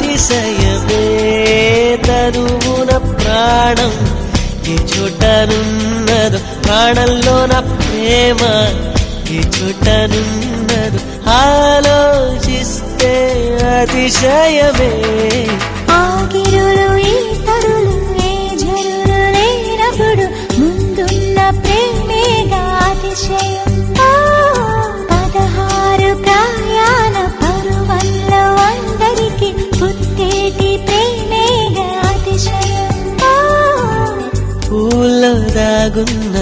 అతిశయమే తనువున ప్రాణం ఈ చోటనున్నదు ప్రాణంలోన ప్రేమ ఈ చోటనున్నదు ఆలోచిస్తే అతిశయమే ఆగిరులు ఈ తరులు ఏ జరులు లేనప్పుడు ముందున్న ప్రేమేగా అతిశయం 16 ప్రయాణ పరువల్లో అందరికి పుట్టేటి ప్రేమేగా అతిశయం పూల్లో దాగున్న